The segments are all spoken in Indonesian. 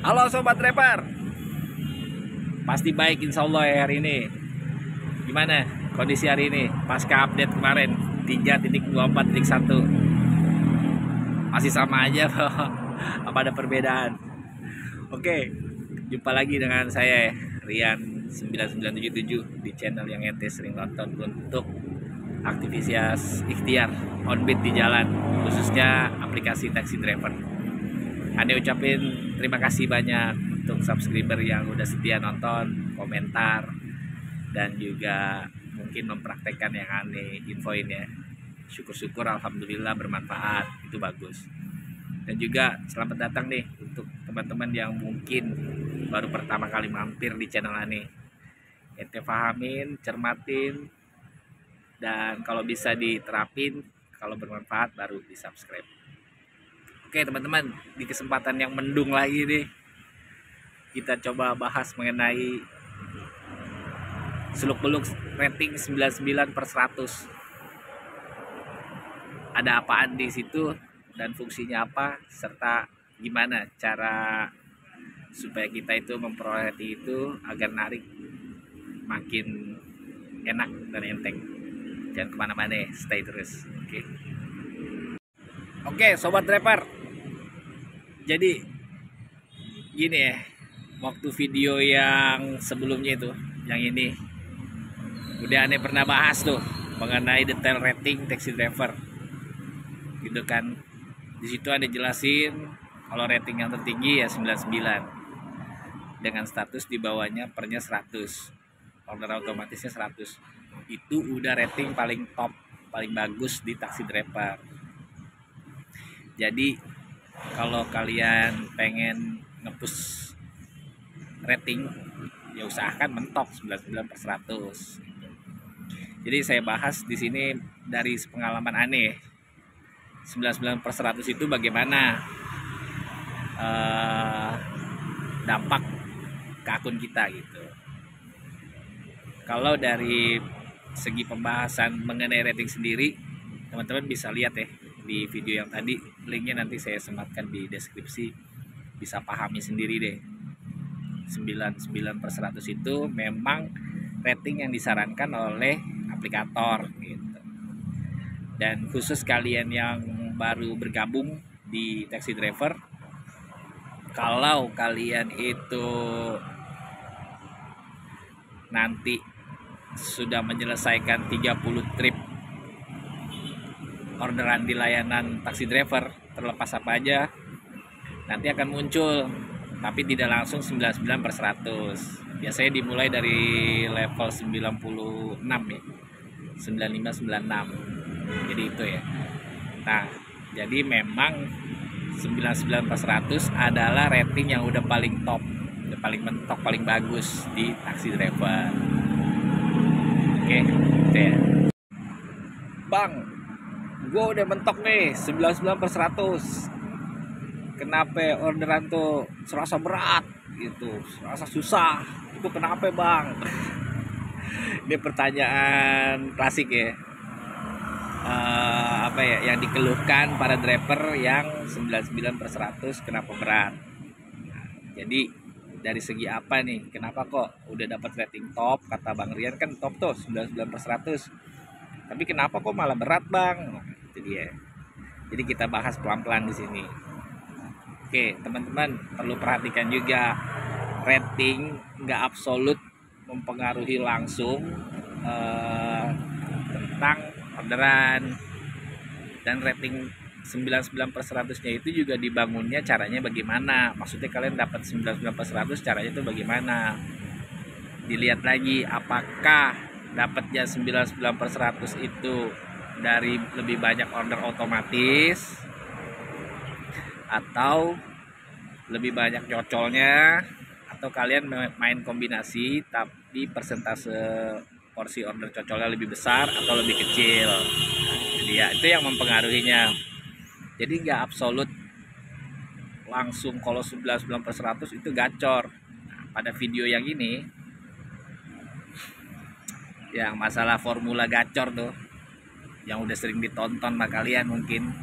Halo Sobat Rapper, pasti baik insya Allah ya hari ini. Gimana kondisi hari ini pasca update kemarin 3.24.1? Masih sama aja apa ada perbedaan? Oke, jumpa lagi dengan saya Rian 9977 di channel yang ente sering nonton untuk aktivitas ikhtiar on beat di jalan, khususnya aplikasi taxi driver. Ane ucapin terima kasih banyak untuk subscriber yang udah setia nonton, komentar, dan juga mungkin mempraktekkan yang Ane infoin ya. Syukur-syukur alhamdulillah bermanfaat, itu bagus. Dan juga selamat datang nih untuk teman-teman yang mungkin baru pertama kali mampir di channel Ane. Ente pahamin, cermatin, dan kalau bisa diterapin, kalau bermanfaat baru di subscribe. Oke teman-teman, di kesempatan yang mendung lagi nih, kita coba bahas mengenai seluk-beluk rating 99/100. Ada apaan di situ dan fungsinya apa, serta gimana cara supaya kita itu memperoleh itu agar narik makin enak dan enteng. Jangan kemana-mana, stay terus. Oke, Sobat Rapper. Jadi gini ya, waktu video yang sebelumnya itu, yang ini udah Ane pernah bahas tuh mengenai detail rating taxi driver, gitu kan. Di situ Ane jelasin kalau rating yang tertinggi ya 99 dengan status di bawahnya pernya 100, order otomatisnya 100. Itu udah rating paling top, paling bagus di taxi driver. Jadi kalau kalian pengen nge-push rating, ya usahakan mentok 99/100. Jadi saya bahas di sini dari pengalaman Ane. 99/100 itu bagaimana dampak ke akun kita gitu. Kalau dari segi pembahasan mengenai rating sendiri, teman-teman bisa lihat ya di video yang tadi, linknya nanti saya sematkan di deskripsi, bisa pahami sendiri deh. 99/100 itu memang rating yang disarankan oleh aplikator gitu. Dan khusus kalian yang baru bergabung di taxi driver, kalau kalian itu nanti sudah menyelesaikan 30 trip orderan di layanan taxi driver, terlepas apa aja, nanti akan muncul, tapi tidak langsung 99/100. Biasanya dimulai dari level 96 ya, 95-96. Jadi itu ya. Nah, jadi memang 99/100 adalah rating yang udah paling top, udah paling mentok, paling bagus di taxi driver. Oke, gitu ya. Bang, gue udah mentok nih 99/100. Kenapa orderan tuh serasa berat gitu, serasa susah, itu kenapa bang? Ini pertanyaan klasik ya. Apa ya yang dikeluhkan para driver yang 99/100 kenapa berat? Nah, jadi dari segi apa nih, kenapa kok udah dapat rating top, kata Bang Rian kan top tuh 99/100, tapi kenapa kok malah berat bang? Nah, itu dia. Jadi kita bahas pelan-pelan di sini. Oke, teman-teman perlu perhatikan juga, rating nggak absolut mempengaruhi langsung tentang orderan. Dan rating 99/100-nya itu juga dibangunnya caranya bagaimana. Maksudnya kalian dapat 99/100, caranya itu bagaimana. Dilihat lagi apakah dapatnya 99/100 itu dari lebih banyak order otomatis, atau lebih banyak nyocolnya, atau kalian main kombinasi tapi persentase porsi order cocolnya lebih besar atau lebih kecil. Jadi ya itu yang mempengaruhinya. Jadi nggak absolut langsung kalau 99/100 itu gacor. Nah, pada video yang ini, yang masalah formula gacor tuh, yang udah sering ditonton sama kalian mungkin,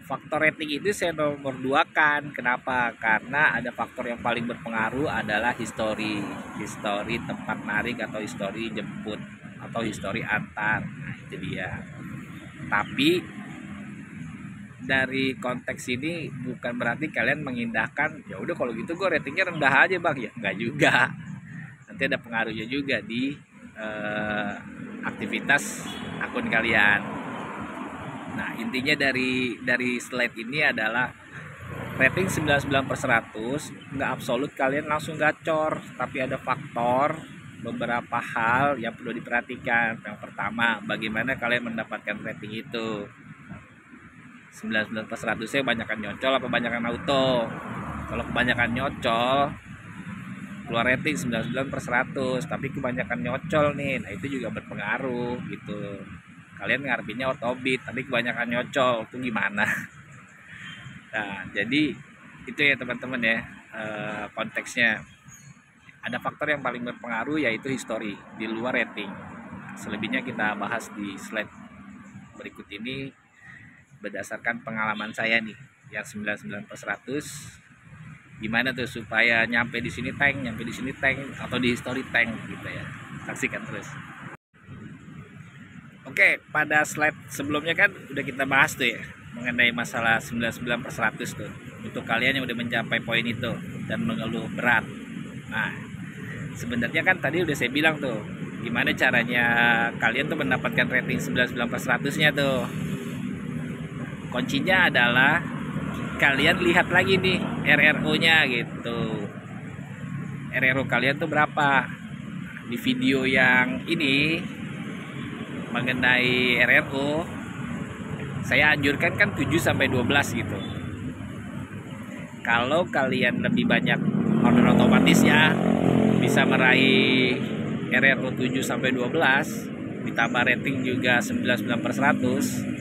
faktor rating itu saya nomor 2 kan. Kenapa? Karena ada faktor yang paling berpengaruh adalah histori tempat narik atau histori jemput atau histori antar. Nah, itu dia. Tapi dari konteks ini bukan berarti kalian mengindahkan ya udah kalau gitu gue ratingnya rendah aja bang, ya enggak juga. Nanti ada pengaruhnya juga di aktivitas akun kalian. Nah, intinya dari slide ini adalah rating 99/100 nggak absolut kalian langsung gacor, tapi ada faktor beberapa hal yang perlu diperhatikan. Yang pertama, bagaimana kalian mendapatkan rating itu. 99/100 saya kebanyakan nyocol apa kebanyakan auto. Kalau kebanyakan nyocol keluar rating 99/100, tapi kebanyakan nyocol nih, nah itu juga berpengaruh gitu. Kalian ngarepinnya autobit tapi kebanyakan nyocol, itu gimana? Nah, jadi itu ya teman-teman ya, konteksnya. Ada faktor yang paling berpengaruh yaitu history di luar rating. Selebihnya kita bahas di slide berikut ini berdasarkan pengalaman saya nih yang 99/100. Gimana tuh supaya nyampe di sini tank, atau di history tank gitu ya. Saksikan terus. Oke, pada slide sebelumnya kan udah kita bahas tuh ya mengenai masalah 99/100 tuh. Untuk kalian yang udah mencapai poin itu dan mengeluh berat. Nah, sebenarnya kan tadi udah saya bilang tuh gimana caranya kalian tuh mendapatkan rating 99/100-nya tuh. Kuncinya adalah kalian lihat lagi nih RRO-nya gitu. RRO kalian tuh berapa? Di video yang ini mengenai RRO saya anjurkan kan 7-12 gitu. Kalau kalian lebih banyak order otomatis ya bisa meraih RRO 7-12 ditambah rating juga 99/100.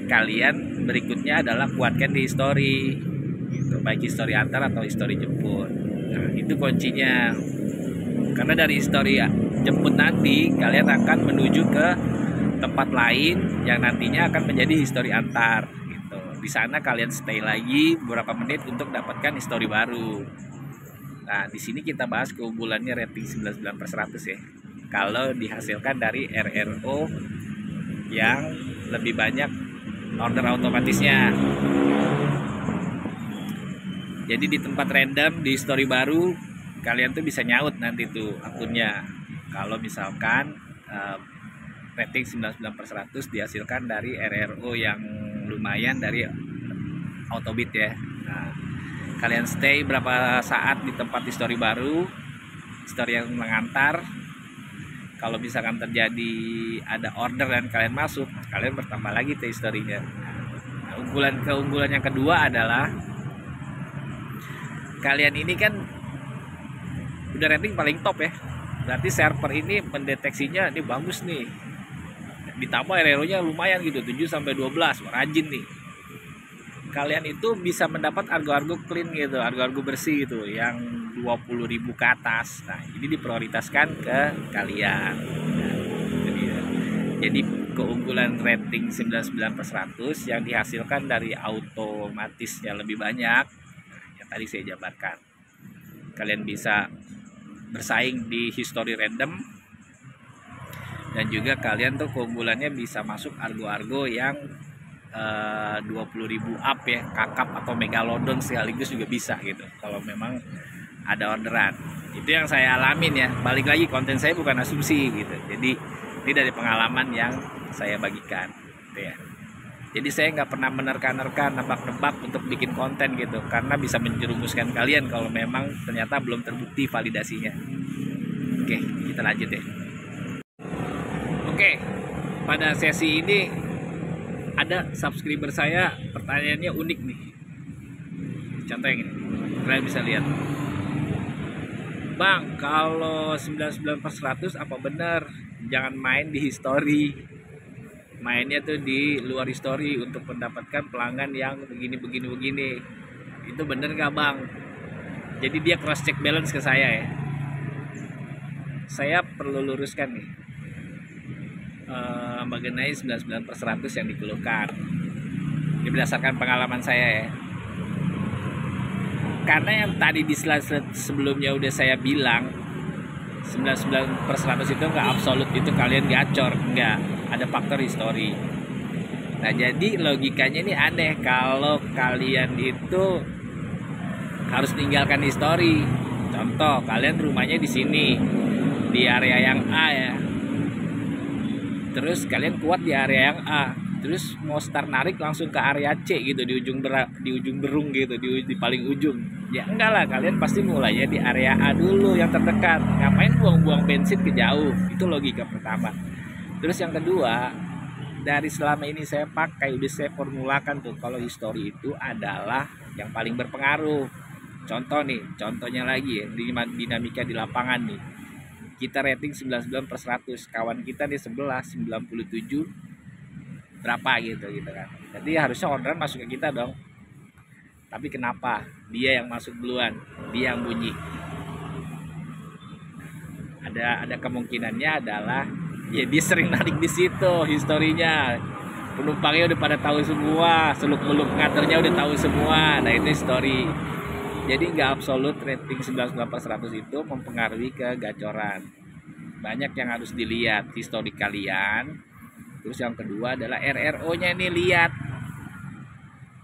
Kalian berikutnya adalah kuatkan di history gitu, baik history antar atau history jemput. Nah, itu kuncinya. Karena dari history jemput nanti kalian akan menuju ke tempat lain yang nantinya akan menjadi history antar gitu. Di sana kalian stay lagi beberapa menit untuk dapatkan history baru. Nah, di sini kita bahas keunggulannya rating 99/100 ya. Kalau dihasilkan dari RRO yang lebih banyak order otomatisnya. Jadi di tempat random di history baru kalian tuh bisa nyaut nanti tuh akunnya. Kalau misalkan rating 99/100 dihasilkan dari RRO yang lumayan dari autobit ya. Nah, kalian stay berapa saat di tempat history baru, history yang mengantar. Kalau misalkan terjadi ada order dan kalian masuk, kalian bertambah lagi tuh historinya. Nah, keunggulan yang kedua adalah kalian ini kan udah rating paling top ya. Berarti server ini mendeteksinya ini bagus nih. Ditambah RRO-nya lumayan gitu 7-12, rajin nih. Kalian itu bisa mendapat argo-argo clean gitu, argo-argo bersih gitu yang 20.000 ke atas. Nah, ini diprioritaskan ke kalian. Jadi keunggulan rating 99/100 yang dihasilkan dari otomatisnya lebih banyak. Nah, yang tadi saya jabarkan. Kalian bisa bersaing di history random dan juga kalian tuh keunggulannya bisa masuk argo-argo yang 20.000 up ya, kakap atau megalodon sekaligus juga bisa gitu kalau memang ada orderan. Itu yang saya alamin ya. Balik lagi, konten saya bukan asumsi gitu. Jadi ini dari pengalaman yang saya bagikan gitu ya. Jadi saya nggak pernah menerka-nerka, nebak-nebak untuk bikin konten gitu, karena bisa menjerumuskan kalian kalau memang ternyata belum terbukti validasinya. Oke, kita lanjut ya. Oke, pada sesi ini ada subscriber saya pertanyaannya unik nih. Contoh yang ini, kalian bisa lihat. Bang, kalau 99/100 apa benar jangan main di history? Mainnya tuh di luar history untuk mendapatkan pelanggan yang begini. Itu bener gak bang? Jadi dia cross check balance ke saya ya. Saya perlu luruskan nih mengenai 99/100 yang dikeluhkan. Ini berdasarkan pengalaman saya ya. Karena yang tadi di slide sebelumnya udah saya bilang 99% itu nggak absolut itu kalian gacor, nggak, ada faktor histori. Nah jadi logikanya ini aneh kalau kalian itu harus tinggalkan histori. Contoh, kalian rumahnya di sini, di area yang A ya. Terus kalian kuat di area yang A, terus mau start narik langsung ke area C gitu, di ujung berung gitu, di paling ujung. Ya enggak lah, kalian pasti mulainya di area A dulu yang terdekat. Ngapain buang-buang bensin ke jauh? Itu logika pertama. Terus yang kedua, dari selama ini saya pakai, udah saya formulakan tuh, kalau histori itu adalah yang paling berpengaruh. Contoh nih, contohnya lagi ya, di dinamika di lapangan nih. Kita rating 99/100, kawan kita nih 11, 97 berapa gitu kan. Jadi harusnya orderan masuk ke kita dong. Tapi kenapa? Dia yang masuk duluan, dia yang bunyi. Ada kemungkinannya adalah ya dia sering narik di situ historinya. Penumpangnya udah pada tahu semua, seluk-beluk ngaturnya udah tahu semua. Nah itu story. Jadi nggak absolut rating 99/100 itu mempengaruhi ke gacoran. Banyak yang harus dilihat histori kalian. Terus yang kedua adalah RRO-nya nih, lihat.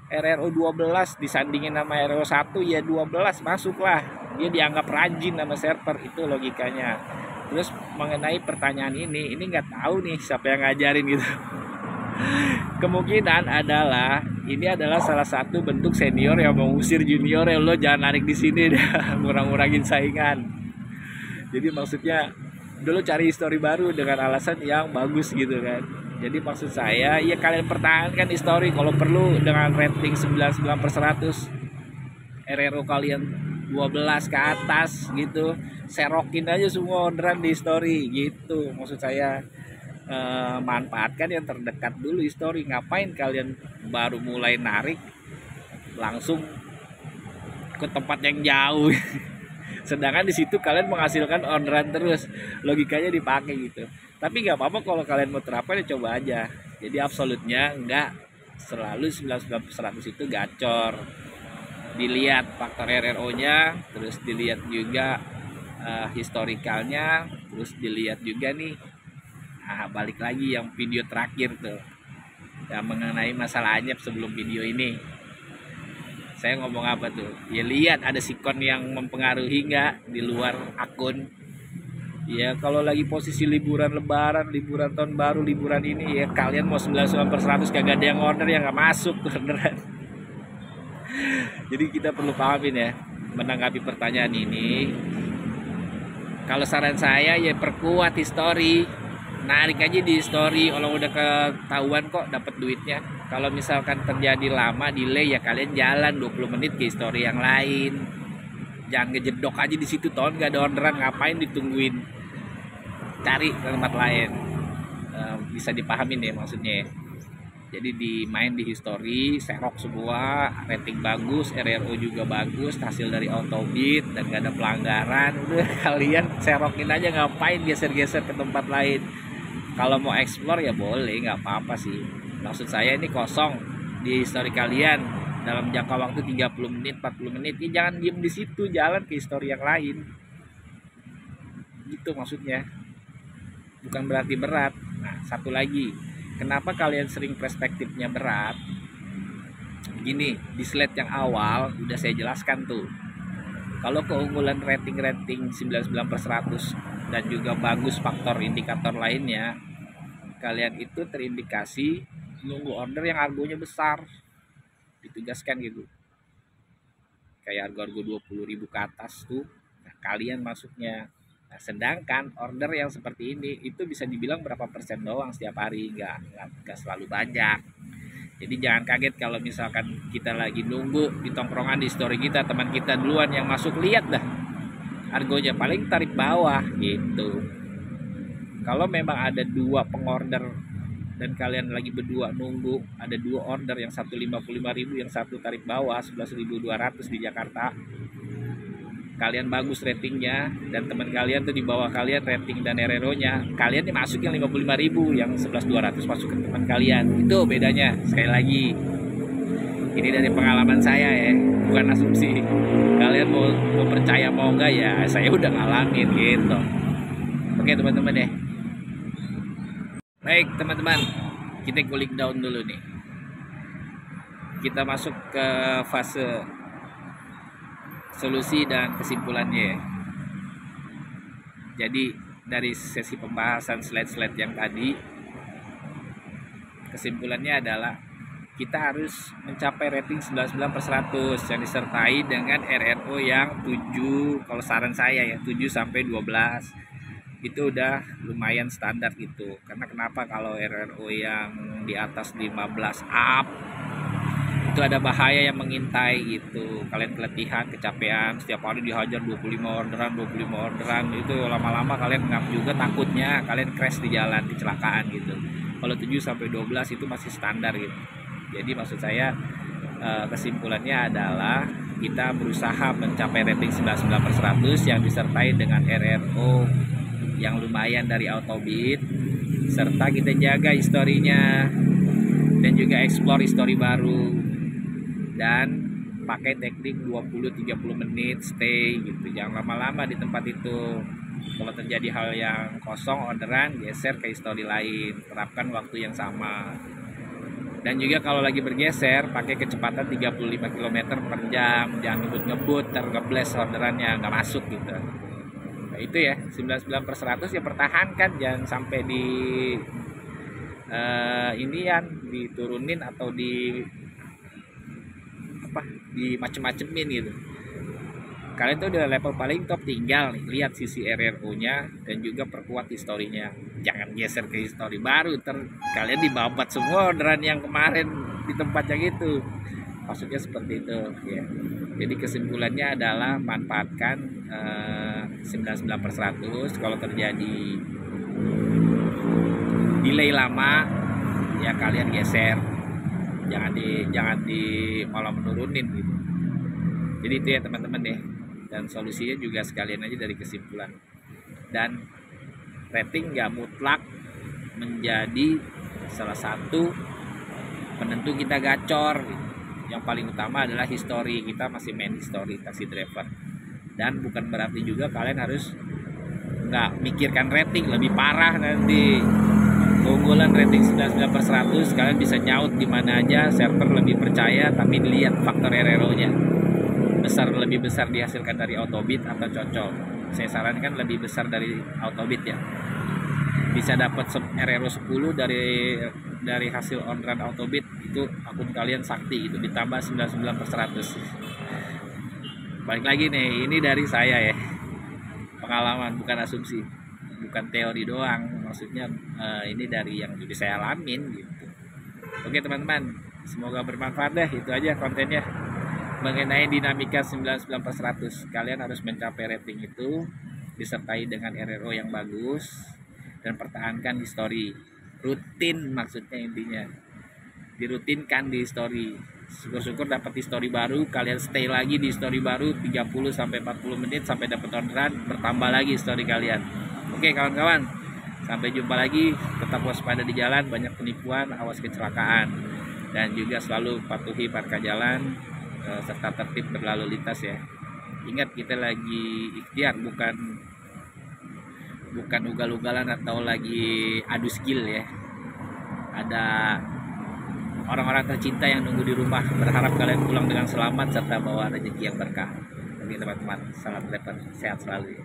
RRO 12 disandingin sama RRO 1 ya 12 masuklah. Dia dianggap rajin sama server, itu logikanya. Terus mengenai pertanyaan ini nggak tahu nih siapa yang ngajarin gitu. Kemungkinan adalah ini adalah salah satu bentuk senior yang mengusir junior ya, lo jangan narik di sini deh, ngurang-ngurangin saingan. Jadi maksudnya dulu cari histori baru dengan alasan yang bagus gitu kan. Jadi maksud saya ya kalian pertahankan histori, kalau perlu dengan rating 99/100, RRO kalian 12 ke atas gitu, serokin aja semua orderan di histori gitu. Maksud saya manfaatkan yang terdekat dulu histori. Ngapain kalian baru mulai narik langsung ke tempat yang jauh? Sedangkan di situ kalian menghasilkan orderan terus, logikanya dipakai gitu. Tapi nggak apa-apa kalau kalian mau terapkan ya coba aja. Jadi absolutnya nggak selalu 99/100 itu gacor. Dilihat faktor RRO-nya, terus dilihat juga historikalnya, terus dilihat juga nih. Nah, balik lagi yang video terakhir tuh, yang mengenai masalah anyep sebelum video ini. Saya ngomong apa tuh? Ya lihat ada sikon yang mempengaruhi nggak di luar akun. Ya kalau lagi posisi liburan lebaran, liburan tahun baru, liburan ini ya kalian mau 99/100 kagak ada yang order, yang nggak masuk tuh orderan. Jadi kita perlu pahamin ya, menanggapi pertanyaan ini. Kalau saran saya ya perkuat histori. Narik aja di story, kalau udah ketahuan kok dapat duitnya. Kalau misalkan terjadi lama delay ya kalian jalan 20 menit ke story yang lain. Jangan ngejedok aja di situ, tahun gak ada orderan, ngapain ditungguin, cari ke tempat lain. Bisa dipahamin ya maksudnya. Jadi dimain di history, serok semua, rating bagus, RRO juga bagus, hasil dari autobid dan gak ada pelanggaran. Udah kalian serokin aja, ngapain geser-geser ke tempat lain. Kalau mau explore ya boleh, nggak apa-apa sih. Maksud saya ini kosong di histori kalian dalam jangka waktu 30 menit, 40 menit. Ya jangan diem di situ, jalan ke histori yang lain. Gitu maksudnya. Bukan berarti berat. Nah, satu lagi. Kenapa kalian sering perspektifnya berat? Gini, di slide yang awal udah saya jelaskan tuh. Kalau keunggulan rating 99/100 dan juga bagus faktor indikator lainnya, kalian itu terindikasi nunggu order yang harganya besar, ditugaskan gitu. Kayak harga 20.000 ke atas tuh, nah, kalian masuknya. Nah, sedangkan order yang seperti ini itu bisa dibilang berapa persen doang setiap hari, nggak selalu banyak. Jadi jangan kaget kalau misalkan kita lagi nunggu di tongkrongan di story kita, teman kita duluan yang masuk, lihat dah harganya paling tarik bawah gitu. Kalau memang ada dua pengorder dan kalian lagi berdua nunggu, ada dua order, yang satu 55.000, yang satu tarik bawah 11.200 di Jakarta, kalian bagus ratingnya dan teman kalian tuh di bawah kalian rating dan RRO-nya, kalian nih masuk yang 55.000, yang 11.200 masuk ke teman kalian. Itu bedanya. Sekali lagi, Ini dari pengalaman saya ya, bukan asumsi. Kalian mau percaya mau enggak ya, saya udah ngalamin gitu. Oke teman-teman ya. Baik teman-teman, kita cooling down dulu nih. Kita masuk ke fase solusi dan kesimpulannya ya. Jadi dari sesi pembahasan slide-slide yang tadi, kesimpulannya adalah kita harus mencapai rating 99/100 yang disertai dengan RRO yang 7, kalau saran saya ya 7 sampai 12. Itu udah lumayan standar gitu. Karena kenapa, kalau RRO yang di atas 15 up itu ada bahaya yang mengintai gitu. Kalian keletihan, kecapean, setiap hari dihajar 25 orderan, itu lama-lama kalian ngap juga, takutnya kalian crash di jalan, kecelakaan gitu. Kalau 7 sampai 12 itu masih standar gitu. Jadi maksud saya kesimpulannya adalah kita berusaha mencapai rating 99/100 yang disertai dengan RRO yang lumayan dari Autobit, serta kita jaga historinya dan juga explore histori baru, dan pakai teknik 20-30 menit stay gitu, jangan lama-lama di tempat itu. Kalau terjadi hal yang kosong orderan, geser ke histori lain, terapkan waktu yang sama. Dan juga kalau lagi bergeser, pakai kecepatan 35 km per jam, jangan ngebut-ngebut, tergebles orderannya, nggak masuk gitu. Nah itu ya, 99/100 ya pertahankan, jangan sampai di diturunin atau di macem-macemin gitu. Kalian tuh udah level paling top, tinggal lihat sisi RRO-nya dan juga perkuat historinya. Jangan geser ke histori baru, kalian dibabat semua orderan yang kemarin di tempat yang itu. Maksudnya seperti itu ya. Jadi kesimpulannya adalah manfaatkan 99/100. Kalau terjadi delay lama ya kalian geser. Jangan di malah menurunin gitu. Jadi itu ya teman-teman deh. Dan solusinya juga sekalian aja dari kesimpulan. Dan rating nggak mutlak menjadi salah satu penentu kita gacor. Yang paling utama adalah history, kita masih main history taxi driver. Dan bukan berarti juga kalian harus nggak mikirkan rating, lebih parah nanti. Keunggulan rating 99/100, kalian bisa nyaut di mana aja, server lebih percaya, tapi dilihat faktor RRO-nya. Lebih besar dihasilkan dari Autobit atau Cocol. Saya sarankan lebih besar dari Autobit ya. Bisa dapat RRO 10 dari hasil on run Autobit, itu akun kalian sakti itu, ditambah 99/100. Balik lagi nih, ini dari saya ya. Pengalaman, bukan asumsi. Bukan teori doang, maksudnya ini dari yang jadi saya alamin gitu. Oke teman-teman, semoga bermanfaat deh. Itu aja kontennya mengenai dinamika 99/100. Kalian harus mencapai rating itu disertai dengan RRO yang bagus dan pertahankan history. Rutin, maksudnya intinya dirutinkan di history. Syukur-syukur dapat history baru, kalian stay lagi di history baru 30-40 menit sampai dapat orderan, bertambah lagi history kalian. Oke kawan-kawan, sampai jumpa lagi. Tetap waspada di jalan, banyak penipuan, awas kecelakaan, dan juga selalu patuhi marka jalan serta tertib berlalu lintas ya. Ingat, kita lagi ikhtiar, bukan ugal-ugalan atau lagi adu skill ya. Ada orang-orang tercinta yang nunggu di rumah, berharap kalian pulang dengan selamat serta bawa rezeki yang berkah. Oke teman-teman, salam driver, sehat selalu ya.